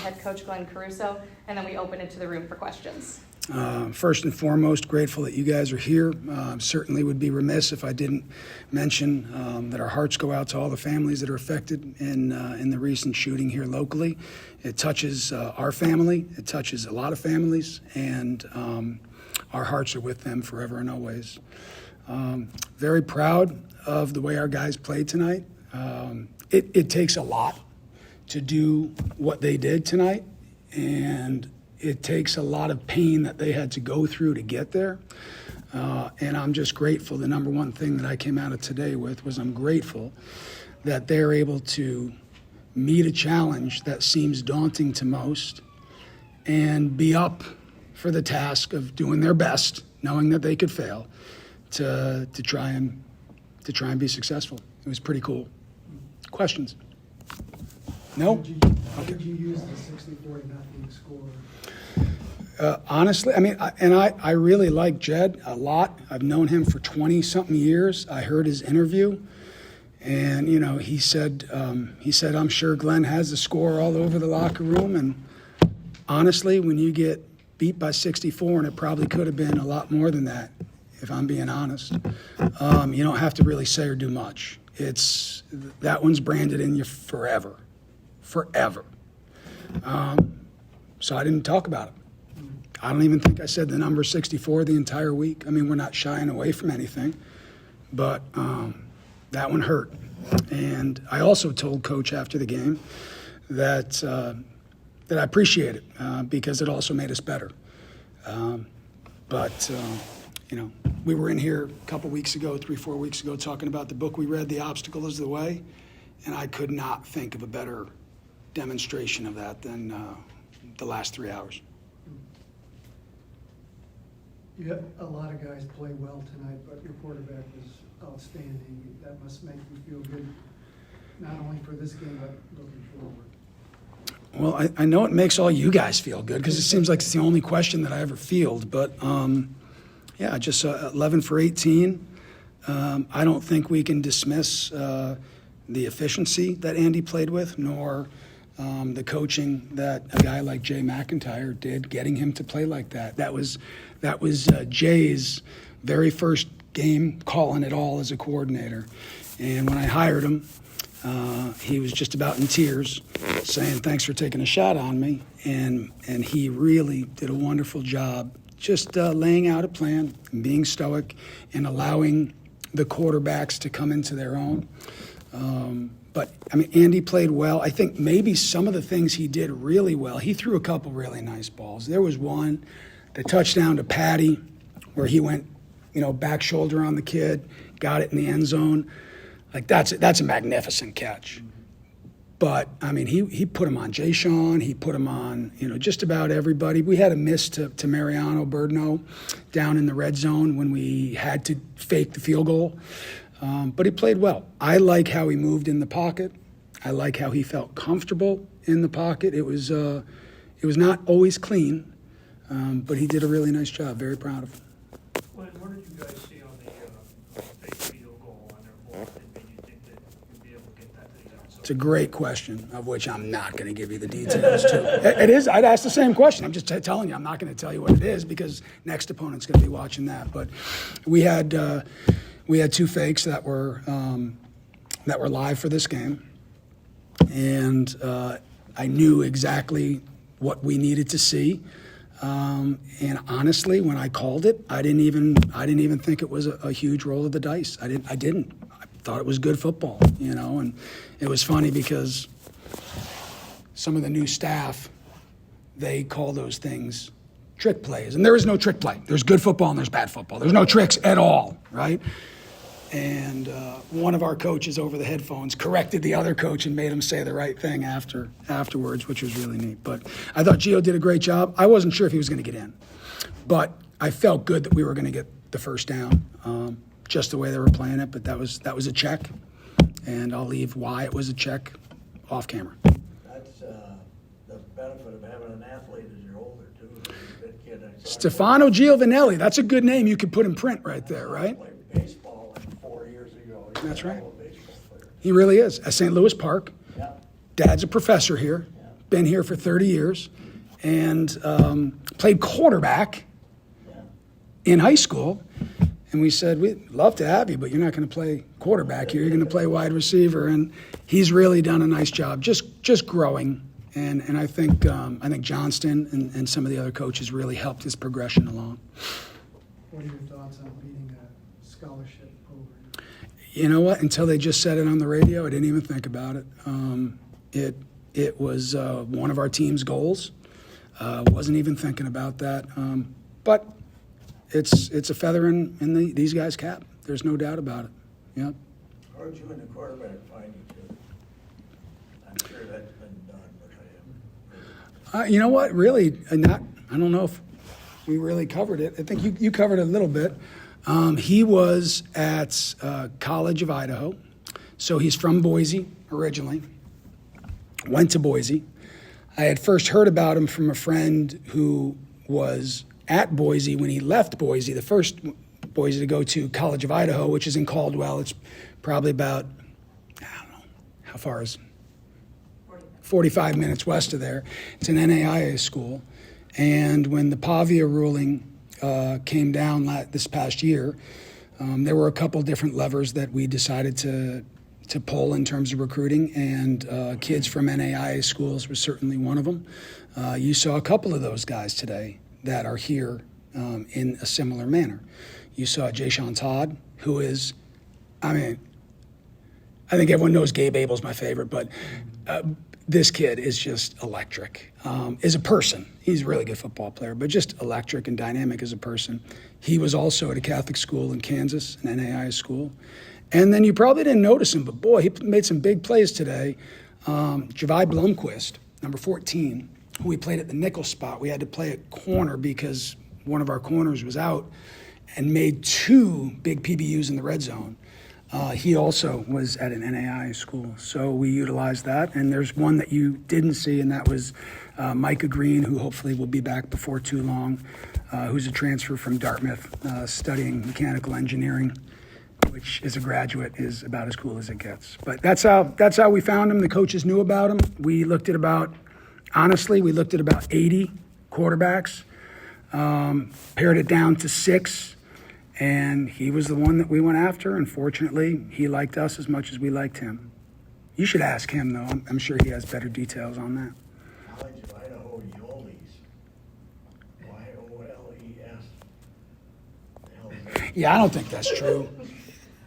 head coach Glenn Caruso, and then we open it to the room for questions. First and foremost, grateful that you guys are here. Certainly would be remiss if I didn't mention that our hearts go out to all the families that are affected in the recent shooting here locally. It touches our family. It touches a lot of families, and our hearts are with them forever and always. Very proud of the way our guys played tonight. It takes a lot to do what they did tonight, and it takes a lot of pain that they had to go through to get there. And I'm just grateful. The number one thing that I came out of today with was I'm grateful that they're able to meet a challenge that seems daunting to most and be up for the task of doing their best, knowing that they could fail, to try and be successful. It was pretty cool. Questions? No? How did you use the 64 to nothing score? Honestly, I mean, I really like Jed a lot. I've known him for 20-something years. I heard his interview, and, you know, he said, I'm sure Glenn has the score all over the locker room. And honestly, when you get beat by 64, and it probably could have been a lot more than that, if I'm being honest, you don't have to really say or do much. That one's branded in you forever. So I didn't talk about it. I don't even think I said the number 64 the entire week. I mean, we're not shying away from anything, but that one hurt. And I also told Coach after the game that I appreciate it because it also made us better. But you know, we were in here a couple weeks ago, 3-4 weeks ago, talking about the book we read, The Obstacle is the Way, and I could not think of a better demonstration of that than the last 3 hours. You had a lot of guys play well tonight, but your quarterback was outstanding. That must make you feel good, not only for this game, but looking forward. Well, I know it makes all you guys feel good because it seems like it's the only question that I ever field. But, yeah, just 11 for 18. I don't think we can dismiss the efficiency that Andy played with, nor the coaching that a guy like Jay McIntyre did, getting him to play like that. That was Jay's very first game calling it all as a coordinator. And when I hired him, he was just about in tears, saying, thanks for taking a shot on me. And he really did a wonderful job just laying out a plan and being stoic and allowing the quarterbacks to come into their own. But, I mean, Andy played well. I think maybe some of the things he did really well, he threw a couple really nice balls. There was one, the touchdown to Patty, where he went, you know, back shoulder on the kid, got it in the end zone. Like, that's a magnificent catch. But, I mean, he put him on Jay Sean. He put him on, you know, just about everybody. We had a miss to Mariano Birdno down in the red zone when we had to fake the field goal. But he played well. I like how he moved in the pocket. I like how he felt comfortable in the pocket. It was not always clean, but he did a really nice job. Very proud of him. What did you guys see on the fake field goal on their ball that made you think that you'd be able to get that to the outside? It's a great question, of which I'm not going to give you the details to. It is. I'd ask the same question. I'm just telling you. I'm not going to tell you what it is because next opponent's going to be watching that. But we had 2 fakes that were live for this game, and I knew exactly what we needed to see. And honestly, when I called it, I didn't even think it was a huge roll of the dice. I didn't. I thought it was good football, you know. And it was funny because some of the new staff, they call those things trick plays, and there is no trick play. There's good football and there's bad football. There's no tricks at all, right? And one of our coaches over the headphones corrected the other coach and made him say the right thing afterwards, which was really neat. But I thought Gio did a great job. I wasn't sure if he was going to get in, but I felt good that we were going to get the first down, just the way they were playing it. But that was a check, and I'll leave why it was a check off camera. That's the benefit of having an athlete as you're older, too. That kid, Stefano Giovanelli, that's a good name you could put in print right there, right? Played baseball like 4 years ago. That's right. He's a baseball player. He really is. At St. Louis Park. Yeah. Dad's a professor here. Yeah. been here for 30 years and played quarterback in high school. And we said, we'd love to have you, but you're not going to play quarterback here. You're going to play wide receiver. And he's really done a nice job just growing. And I think Johnston and some of the other coaches really helped his progression along. What are your thoughts on leading a scholarship program? You know what? Until they just said it on the radio, I didn't even think about it. It was one of our team's goals. Wasn't even thinking about that. But it's a feather in these guys' cap. There's no doubt about it. Yep. How'd you and the quarterback find each other? I'm sure that's been done, but I haven't. You know what? Really, I don't know if we really covered it. I think you covered it a little bit. He was at College of Idaho, so he's from Boise originally. Went to Boise. I had first heard about him from a friend who was at Boise when he left Boise, the first Boise to go to College of Idaho, which is in Caldwell. It's probably about, I don't know, how far is 45 minutes west of there. It's an NAIA school. And when the Pavia ruling came down this past year, there were a couple different levers that we decided to pull in terms of recruiting, and kids from NAIA schools was certainly one of them. You saw a couple of those guys today that are here in a similar manner. You saw Jayshawn Todd, who is, I think everyone knows Gabe Abel's my favorite, but this kid is just electric. As a person, he's a really good football player, but just electric and dynamic as a person. He was also at a Catholic school in Kansas, an NAIA school. And then you probably didn't notice him, but boy, he made some big plays today. Javi Blomquist, number 14, who we played at the nickel spot. We had to play at corner because one of our corners was out, and made 2 big PBUs in the red zone. He also was at an NAIA school, so we utilized that. And there's one that you didn't see, and that was Micah Green, who hopefully will be back before too long, who's a transfer from Dartmouth, studying mechanical engineering, which as a graduate is about as cool as it gets. But that's how we found him. The coaches knew about him. We looked at about 80 quarterbacks, pared it down to 6. And he was the one that we went after. Unfortunately, he liked us as much as we liked him. You should ask him, though. I'm sure he has better details on that. College of Idaho Yoles. Y-O-L-E-S. The hell is that? Yeah, I don't think that's true.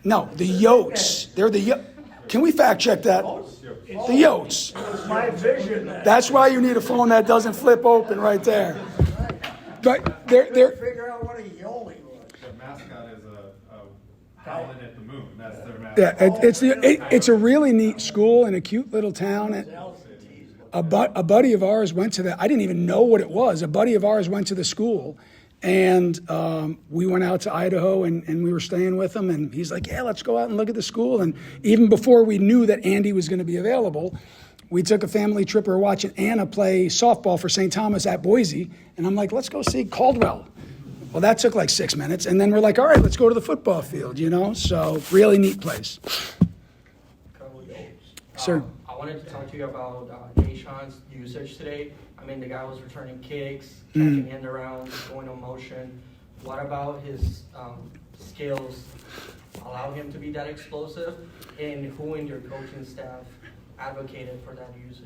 No, the Yotes. They're the Can we fact check that? The Yotes. My vision. That's why you need a phone that doesn't flip open right there. But they're Figure out what a Yoli was. The mascot is a pilot at the moon. That's their mascot. yeah, it's a really neat school in a cute little town. And a buddy of ours went to that. I didn't even know what it was. A buddy of ours went to the school, and we went out to Idaho, and we were staying with him. And he's like, "Yeah, let's go out and look at the school." And even before we knew that Andy was going to be available, we took a family trip. We were watching Anna play softball for St. Thomas at Boise, and I'm like, "Let's go see Caldwell." Well, that took like 6 minutes, and then we're like, "All right, let's go to the football field." So really neat place. Sir. I wanted to talk to you about Jayshawn's usage today. I mean, the guy was returning kicks, catching end arounds, going on motion. What about his skills allow him to be that explosive? And who in your coaching staff advocated for that usage?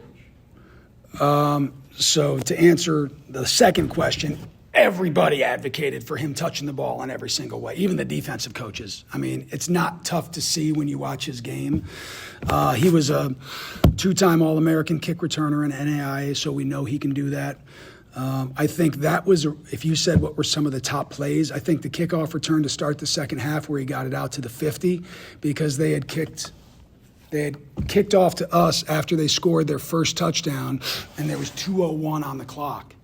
So to answer the second question, everybody advocated for him touching the ball in every single way, even the defensive coaches. I mean, it's not tough to see when you watch his game. He was a 2-time All-American kick returner in NAIA, so we know he can do that. I think that was, if you said what were some of the top plays, I think the kickoff return to start the second half where he got it out to the 50 because they had kicked off to us after they scored their first touchdown, and there was 2:01 on the clock.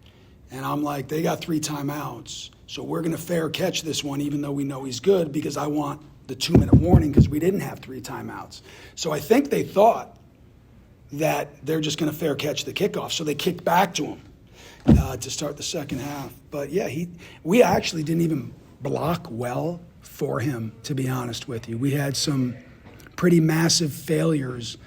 And I'm like, they got 3 timeouts, so we're going to fair catch this one even though we know he's good because I want the 2-minute warning because we didn't have 3 timeouts. So I think they thought that they're just going to fair catch the kickoff, so they kicked back to him to start the second half. But, yeah, we actually didn't even block well for him, to be honest with you. We had some pretty massive failures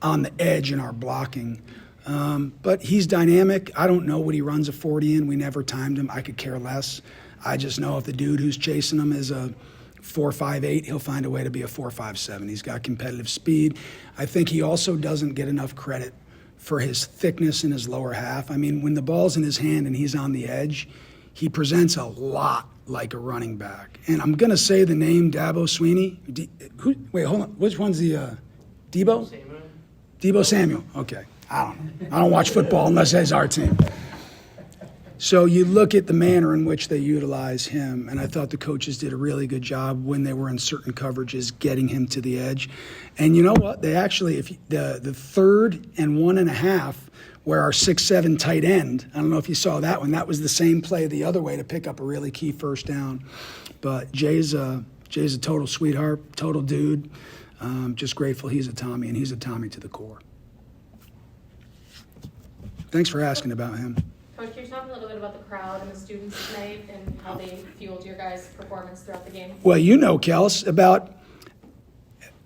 on the edge in our blocking. But he's dynamic. I don't know what he runs a 40 in. We never timed him. I could care less. I just know if the dude who's chasing him is a 4.58, he'll find a way to be a 4.57. He's got competitive speed. I think he also doesn't get enough credit for his thickness in his lower half. I mean, when the ball's in his hand and he's on the edge, he presents a lot like a running back. And I'm going to say the name Dabo Sweeney. Wait, hold on. Which one's the Debo? Samuel? Debo Samuel. Okay. I don't know. I don't watch football unless it's our team. So you look at the manner in which they utilize him, and I thought the coaches did a really good job when they were in certain coverages getting him to the edge. And you know what? They actually, if the 3rd and 1.5, where our 6-7 tight end, I don't know if you saw that one, that was the same play the other way to pick up a really key first down. But Jay's a total sweetheart, total dude. Just grateful he's a Tommie, and he's a Tommie to the core. Thanks for asking about him. Coach, can you talk a little bit about the crowd and the students tonight and how they fueled your guys' performance throughout the game? Well, you know, Kels,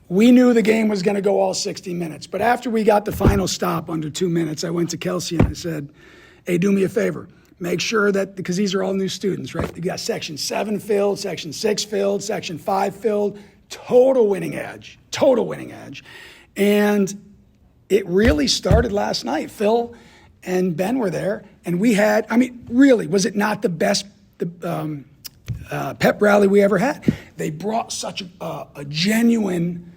we knew the game was going to go all 60 minutes. But after we got the final stop under 2 minutes, I went to Kelsey and I said, hey, do me a favor. Make sure that, because these are all new students, right? You got section 7 filled, section 6 filled, section 5 filled, total winning edge. And it really started last night. Phil and Ben were there, and we had, I mean, really, was it not the best pep rally we ever had? They brought such a genuine,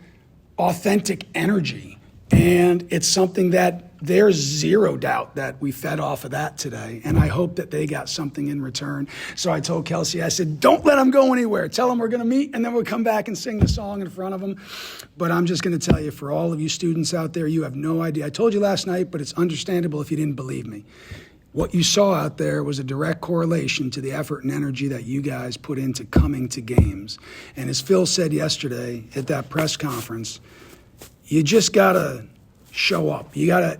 authentic energy, and it's something that there's zero doubt that we fed off of that today, and I hope that they got something in return. So I told Kelsey, I said, don't let them go anywhere. Tell them we're going to meet, and then we'll come back and sing the song in front of them. But I'm just going to tell you, for all of you students out there, you have no idea. I told you last night, but it's understandable if you didn't believe me. What you saw out there was a direct correlation to the effort and energy that you guys put into coming to games. And as Phil said yesterday at that press conference, you just got to show up. You got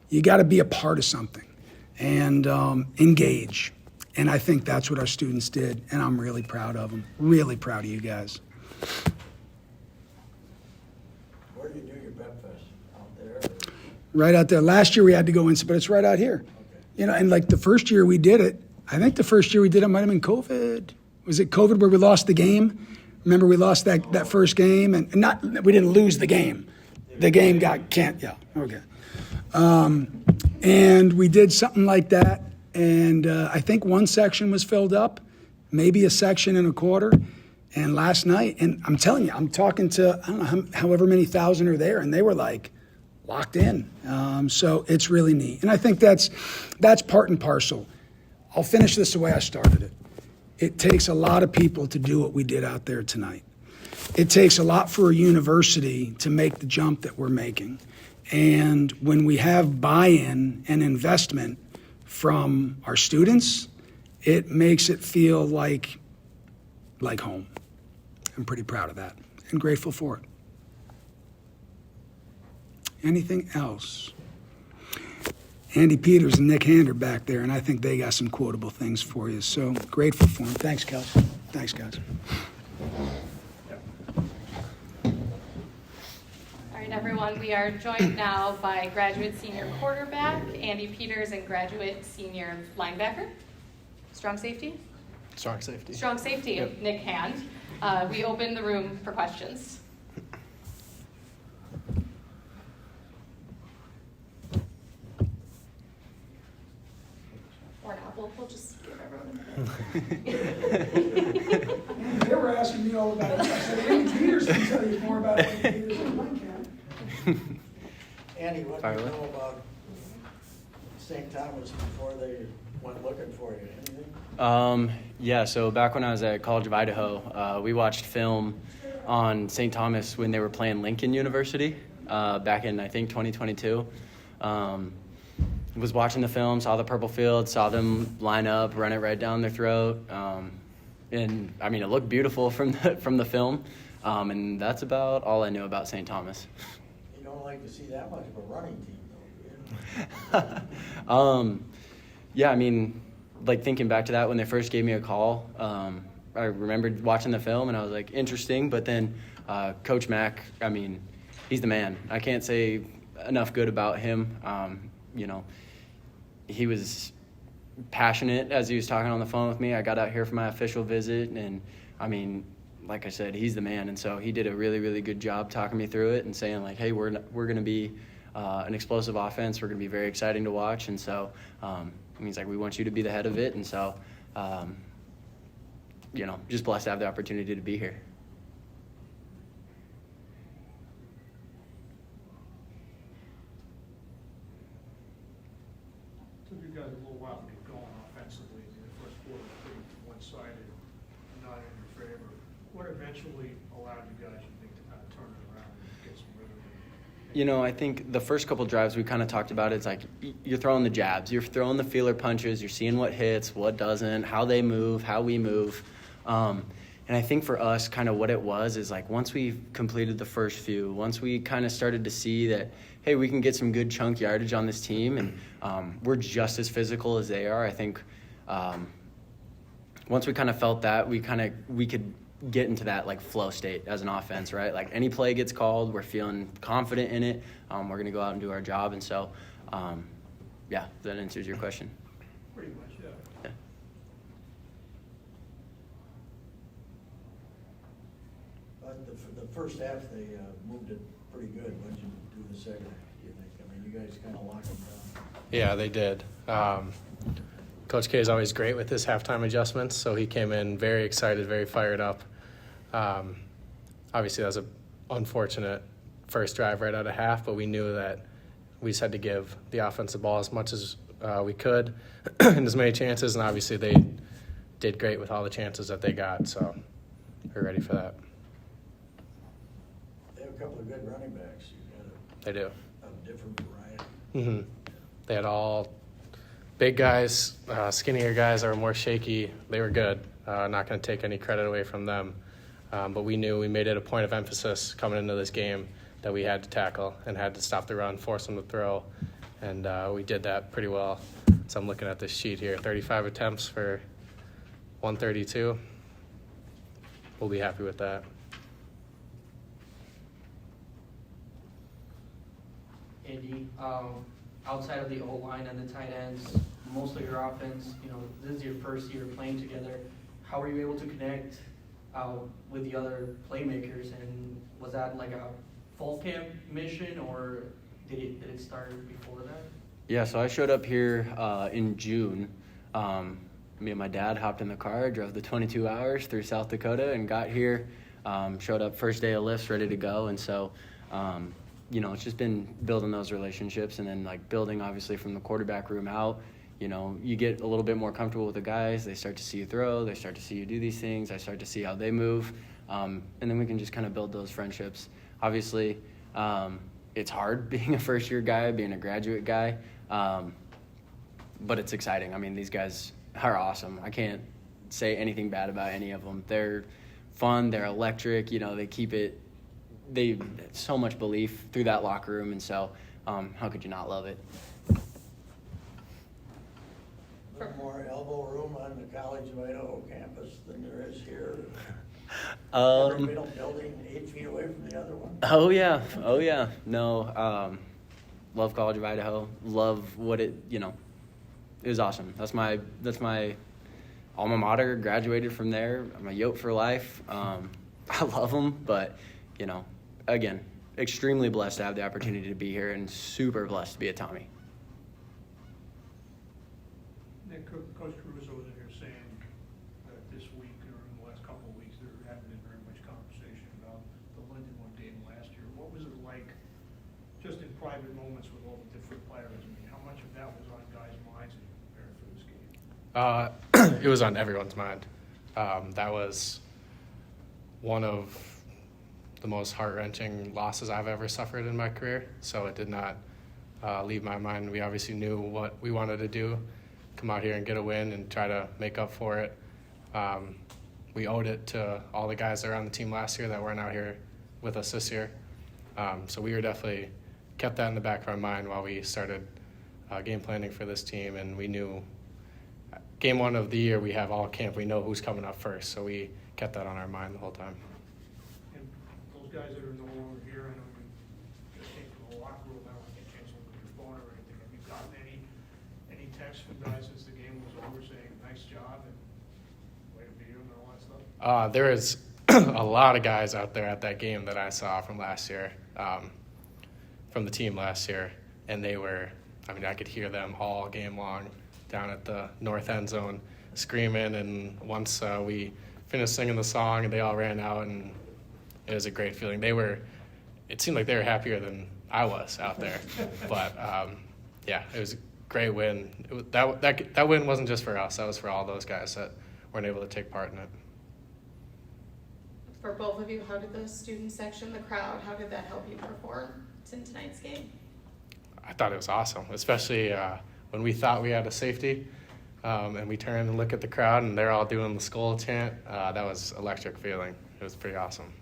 to be a part of something and engage. And I think that's what our students did, and I'm really proud of them. Really proud of you guys. Where do you do your Pep Fest? Out there? Or? Right out there. Last year we had to go in, but it's right out here. Okay. You know, and like the first year we did it, I think the first year we did it might have been COVID. Was it COVID where we lost the game? Remember we lost that first game, and not we didn't lose the game. The game got yeah, okay. And we did something like that, and I think one section was filled up, maybe a section and a quarter. And last night, and I'm telling you, I'm talking to, I don't know, however many thousand are there, and they were like locked in. So it's really neat. And I think that's part and parcel. I'll finish this the way I started it. It takes a lot of people to do what we did out there tonight. It takes a lot for a university to make the jump that we're making. And when we have buy-in and investment from our students, it makes it feel like home. I'm pretty proud of that and grateful for it. Anything else? Andy Peters and Nick Hand are back there, and I think they got some quotable things for you. So grateful for them. Thanks, Kelsey. Thanks, guys. All right, everyone, we are joined now by graduate senior quarterback Andy Peters and graduate senior linebacker. Strong safety? Strong safety. Strong safety, Yep. Nick Hand. We open the room for questions. Or not, we'll just give everyone a minute. They were asking me all about it. I said, Andy Peters can tell you more about Andy Peters than I can. Andy, what do Fire you away. know about St. Thomas before they went looking for you? Anything? Yeah, so back when I was at College of Idaho, we watched film on St. Thomas when they were playing Lincoln University back in, I think, 2022. Was watching the film, saw the purple field, saw them line up, run it right down their throat. And, I mean, it looked beautiful from the film. And that's about all I knew about St. Thomas. You don't like to see that much of a running team, though, do you? Yeah, I mean, like thinking back to that when they first gave me a call, I remembered watching the film and I was like, interesting. But then Coach Mack, I mean, he's the man. I can't say enough good about him. He was passionate as he was talking on the phone with me. I got out here for my official visit, and like I said, he's the man, and so he did a really, really good job talking me through it and saying like, hey, we're going to be an explosive offense. We're going to be very exciting to watch, and so he's like, we want you to be the head of it, and so just blessed to have the opportunity to be here. Took you guys a little while to get going offensively. The first quarter was pretty one-sided, not in your favor. What eventually allowed you guys, you think, to kind of turn it around and get some rhythm? I think the first couple drives we kind of talked about, it's like you're throwing the jabs, you're throwing the feeler punches, you're seeing what hits, what doesn't, how they move, how we move. And I think for us, kind of what it was is like once we completed the first few, once we kind of started to see that, hey, we can get some good chunk yardage on this team, and we're just as physical as they are. I think once we kind of felt that, we could get into that like flow state as an offense, right? Like any play gets called, we're feeling confident in it. We're going to go out and do our job, and so that answers your question. Pretty much, yeah. Yeah. The first half, they moved it pretty good. What'd you do the second half, do you think? I mean, you guys kind of locked them down. Yeah, they did. Coach K is always great with his halftime adjustments, so he came in very excited, very fired up. Obviously, that was an unfortunate first drive right out of half, but we knew that we just had to give the offense the ball as much as we could and as many chances, and obviously they did great with all the chances that they got, so we're ready for that. They have a couple of good running backs. They do. A different variety. Mm-hmm. They had all big guys, skinnier guys that were more shaky. They were good. Not going to take any credit away from them. But we knew we made it a point of emphasis coming into this game that we had to tackle and had to stop the run, force them to throw. And we did that pretty well. So I'm looking at this sheet here, 35 attempts for 132. We'll be happy with that. Andy, outside of the O-line and the tight ends, most of your offense, this is your first year playing together. How were you able to connect with the other playmakers, and was that like a fall camp mission, or did it start before that? Yeah, so I showed up here in June. Me and my dad hopped in the car, drove the 22 hours through South Dakota, and got here. Showed up first day of lifts, ready to go, and so it's just been building those relationships, and then like building obviously from the quarterback room out. You get a little bit more comfortable with the guys. They start to see you throw. They start to see you do these things. I start to see how they move. And then we can just kind of build those friendships. Obviously, it's hard being a first-year guy, being a graduate guy. But it's exciting. I mean, these guys are awesome. I can't say anything bad about any of them. They're fun. They're electric. They keep it. They so much belief through that locker room. And so how could you not love it? A little more elbow room on the College of Idaho campus than there is here. Every middle building 8 feet away from the other one. Oh yeah. No, love College of Idaho. Love what it was awesome. That's my alma mater. Graduated from there. I'm a Yote for life. I love them, but again, extremely blessed to have the opportunity to be here, and super blessed to be a Tommie. Nick, Coach Caruso was in here saying that this week or in the last couple of weeks there hadn't been very much conversation about the Lindenwood game last year. What was it like just in private moments with all the different players? I mean, how much of that was on guys' minds as you prepared for this game? It was on everyone's mind. That was one of the most heart-wrenching losses I've ever suffered in my career, so it did not leave my mind. We obviously knew what we wanted to do, come out here and get a win and try to make up for it. We owed it to all the guys that were on the team last year that weren't out here with us this year. So we were definitely kept that in the back of our mind while we started game planning for this team, and we knew game one of the year we have all camp. We know who's coming up first, so we kept that on our mind the whole time. And those guys that are no longer here, I know you just came from the locker room, how you guys since the game was over saying nice job and way to beat them and all that stuff? There was a lot of guys out there at that game that I saw from last year, from the team last year, and they were, I mean, I could hear them all game long down at the north end zone screaming, and once we finished singing the song, they all ran out, and it was a great feeling. It seemed like they were happier than I was out there, but yeah, it was a great win. That win wasn't just for us, that was for all those guys that weren't able to take part in it. For both of you, how did the student section, the crowd, how did that help you perform in tonight's game? I thought it was awesome, especially when we thought we had a safety, and we turned and look at the crowd, and they're all doing the skull chant. That was electric feeling. It was pretty awesome.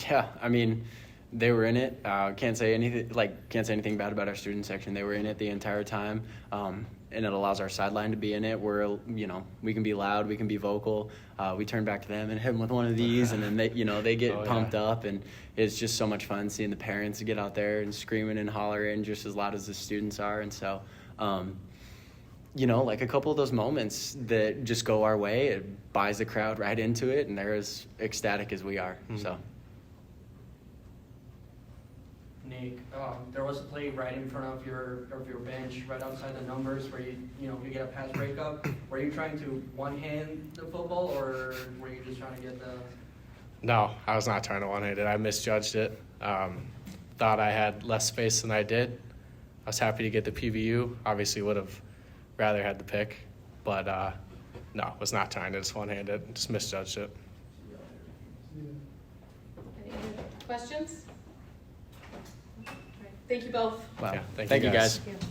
Yeah, I mean, they were in it. Can't say anything bad about our student section. They were in it the entire time, and it allows our sideline to be in it. We can be loud, we can be vocal. We turn back to them and hit them with one of these, and then they get pumped up, and it's just so much fun seeing the parents get out there and screaming and hollering just as loud as the students are. And so, like a couple of those moments that just go our way, it buys the crowd right into it, and they're as ecstatic as we are. Mm-hmm. So. Nick, there was a play right in front of your bench, right outside the numbers, where you get a pass breakup. Were you trying to one-hand the football, or were you just trying to get the? No, I was not trying to one-hand it. I misjudged it. Thought I had less space than I did. I was happy to get the PBU. Obviously would have rather had the pick, but no, was not trying to just one-hand it. Just misjudged it. Any other questions? All right, thank you both. Wow. Yeah, Thank you guys. Thank you.